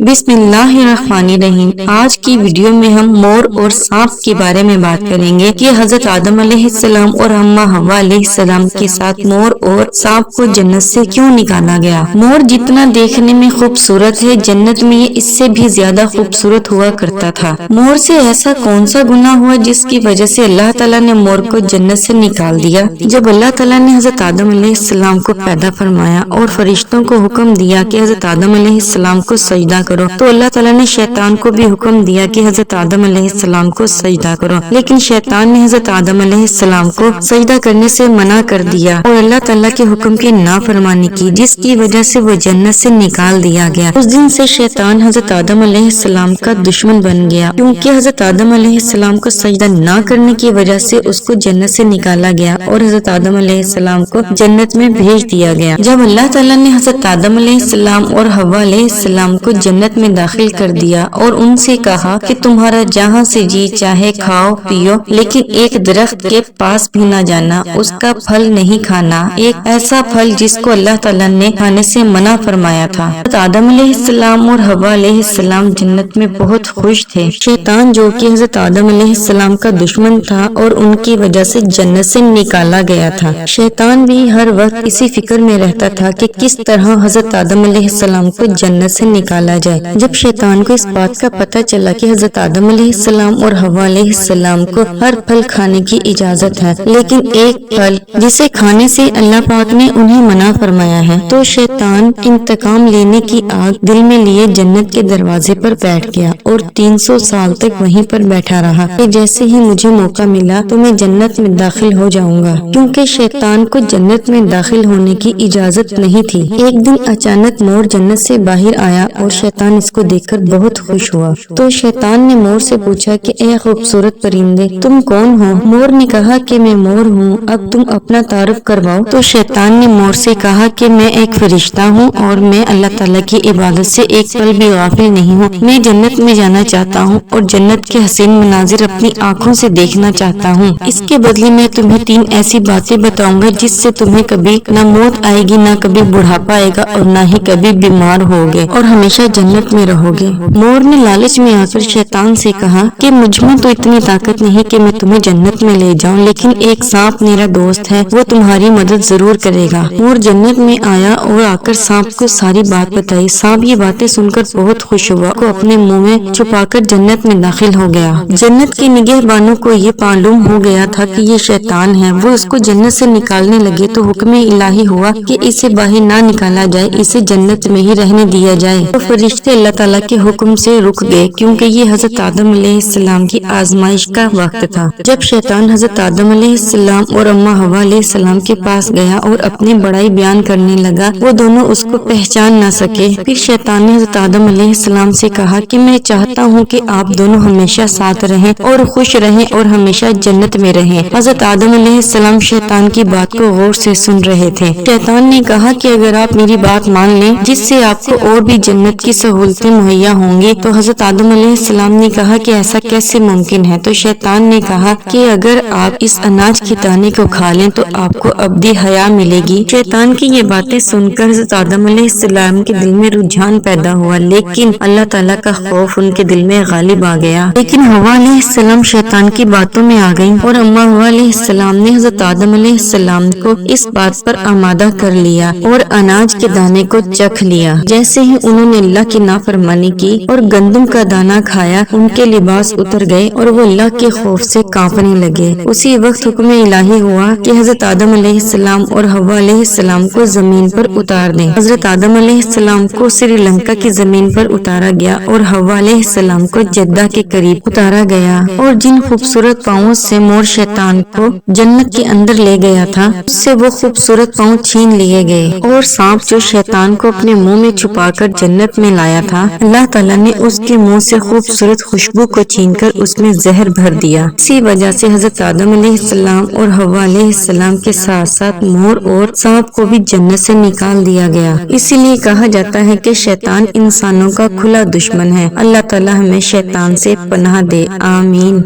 बिस्मिल्लाहिर्रहमानिर्रहीम। आज की वीडियो में हम मोर और सांप के बारे में बात करेंगे कि हजरत आदम अलैहिस्सलाम और अम्मा हव्वा अलैहिस्सलाम के साथ मोर और सांप को जन्नत से क्यों निकाला गया। मोर जितना देखने में खूबसूरत है, जन्नत में ये इससे भी ज्यादा खूबसूरत हुआ करता था। मोर से ऐसा कौन सा गुनाह हुआ जिसकी वजह से अल्लाह ताला ने मोर को जन्नत से निकाल दिया। जब अल्लाह ताला ने हजरत आदम अलैहिस्सलाम को पैदा फरमाया और फरिश्तों को हुक्म दिया कि हजरत आदम अलैहिस्सलाम को सजदा करो, तो अल्लाह ताला ने शैतान को भी हुक्म दिया कि हजरत आदम अलैहिस्सलाम को सजदा करो, लेकिन शैतान ने हजरत आदम अलैहिस्सलाम को सजदा करने से मना कर दिया और अल्लाह ताला के हुक्म की नाफरमानी की, जिसकी वजह से वो जन्नत से निकाल दिया गया। उस दिन से शैतान हजरत आदम अलैहिस्सलाम का दुश्मन बन गया, क्योंकि हजरत आदम अलैहिस्सलाम को सजदा न करने की वजह से उसको जन्नत से निकाला गया और हजरत आदम अलैहिस्सलाम को जन्नत में भेज दिया गया। जब अल्लाह ताला ने हजरत आदम अलैहिस्सलाम और हव्वा अलैहिस्सलाम को जन्नत में दाखिल कर दिया और उनसे कहा कि तुम्हारा जहाँ से जी चाहे खाओ पियो, लेकिन एक दरख्त के पास भी न जाना, उसका फल नहीं खाना, एक ऐसा फल जिसको अल्लाह ताला ने खाने से मना फरमाया था। हजरत आदम अलैहिस्सलाम और हव्वा अलैहिस्सलाम जन्नत में बहुत खुश थे। शैतान जो कि हजरत आदम अलैहिस्सलाम का दुश्मन था और उनकी वजह से जन्नत से निकाला गया था। शैतान भी हर वक्त इसी फिक्र में रहता था कि किस तरह हजरत आदम अलैहिस्सलाम को जन्नत से निकाला जाए। जब शैतान को इस बात का पता चला कि हजरत आदम अलैहिस्सलाम और हव्वा अलैहिस्सलाम को हर फल खाने की इजाजत है, लेकिन एक फल जिसे खाने से अल्लाह पाक ने उन्हें मना फरमाया है, तो शैतान इंतकाम लेने की आग दिल में लिए जन्नत के दरवाजे पर बैठ गया और 300 साल तक वहीं पर बैठा रहा कि जैसे ही मुझे मौका मिला तो मैं जन्नत में दाखिल हो जाऊंगा, क्योंकि शैतान को जन्नत में दाखिल होने की इजाजत नहीं थी। एक दिन अचानक मोर जन्नत से बाहर आया और शैतान इसको देखकर बहुत खुश हुआ। तो शैतान ने मोर से पूछा कि ए खूबसूरत परिंदे, तुम कौन हो। मोर ने कहा कि मैं मोर हूँ, अब तुम अपना तारुफ करवाओ। तो शैतान ने मोर से कहा कि मैं एक फरिश्ता हूँ और मैं अल्लाह ताला की इबादत से एक पल भी गाफिल नहीं हूँ। मैं जन्नत में जाना चाहता हूँ और जन्नत के हसीन मनाजिर अपनी आँखों से देखना चाहता हूँ। इसके बदले मैं तुम्हें 3 ऐसी बातें बताऊंगा जिससे तुम्हें कभी न मौत आएगी, न कभी बुढ़ापा आएगा और न ही कभी बीमार होगे और हमेशा जन्नत में रहोगे। मोर ने लालच में आकर शैतान से कहा कि मुझ में तो इतनी ताकत नहीं कि मैं तुम्हें जन्नत में ले जाऊं, लेकिन एक सांप मेरा दोस्त है, वो तुम्हारी मदद जरूर करेगा। मोर जन्नत में आया और आकर सांप को सारी बात बताई। सांप ये बातें सुनकर बहुत खुश हुआ, को अपने मुंह में छुपाकर जन्नत में दाखिल हो गया। जन्नत के निगहबानों को ये मालूम हो गया था कि ये शैतान है। वो इसको जन्नत से निकालने लगे तो हुक्म इलाही हुआ कि इसे बाहर ना निकाला जाए, इसे जन्नत में ही रहने दिया जाए। तो फरिश्ते अल्लाह ताला के हुक्म से रुक गए, क्योंकि ये हजरत आदम अलैहिस्सलाम की आजमाइश का वक्त था। जब शैतान हजरत आदम अलैहिस्सलाम और अम्मा हव्वा अलैहिस्सलाम के पास गया और अपनी बड़ाई बयान करने लगा, वो दोनों उसको पहचान न सके। फिर शैतान ने हजरत आदम अलैहिस्सलाम से कहा कि मैं चाहता हूँ कि आप दोनों हमेशा साथ रहें और खुश रहें और हमेशा जन्नत में रहें। हजरत आदम अलैहिस्सलाम शैतान की बात को गौर से सुन रहे थे। शैतान ने कहा कि अगर आप मेरी बात मान लें जिससे आपको और भी जन्नत की सहूलतें मुहैया होंगी। तो हजरत आदम अलैहिस्सलाम ने कहा कि ऐसा कैसे मुमकिन है। तो शैतान ने कहा कि अगर आप इस अनाज के दाने को खा लें तो आपको अब्दी हया मिलेगी। शैतान की ये बातें सुनकर हजरत आदम अलैहिस्सलाम के दिल में रुझान पैदा हुआ, लेकिन अल्लाह ताला का खौफ उनके दिल में गालिब आ गया। लेकिन हव्वा अलैहिस्सलाम शैतान की बातों में आ गईं और अम्मा हव्वा अलैहिस्सलाम ने हजरत आदम अलैहिस्सलाम को इस बात पर आमादा कर लिया और अनाज के दाने को चख लिया। जैसे ही उन्होंने अल्लाह की नाफरमानी की और गंदम का दाना खाया, उनके लिबास उतर गए और वो अल्लाह के खौफ से कांपने लगे। उसी वक्त हुक्म इलाही हुआ कि हजरत आदम अलैहिस्सलाम और हव्वा अलैहिस्सलाम को जमीन पर उतार दें। हजरत आदम अलैहिस्सलाम को श्रीलंका की जमीन पर उतारा गया और हव्वा अलैहिस्सलाम को जद्दा के करीब उतारा गया। और जिन खूबसूरत पाँवों से मोर शैतान को जन्नत के अंदर ले गया था, उससे वो खूबसूरत पाँव छीन लिए गए। और सांप जो शैतान को अपने मुंह में छुपाकर जन्नत में लाया था, अल्लाह ताला ने उसके मुंह से खूबसूरत खुशबू को छीनकर उसमें जहर भर दिया। इसी वजह से हजरत आदम अलैहिस्सलाम और हव्वा अलैहिस्सलाम के साथ साथ मोर और सांप को भी जन्नत से निकाल दिया गया। इसीलिए कहा जाता है कि शैतान इंसानों का खुला दुश्मन है। अल्लाह ताला हमें शैतान से पनाह दे, आमीन।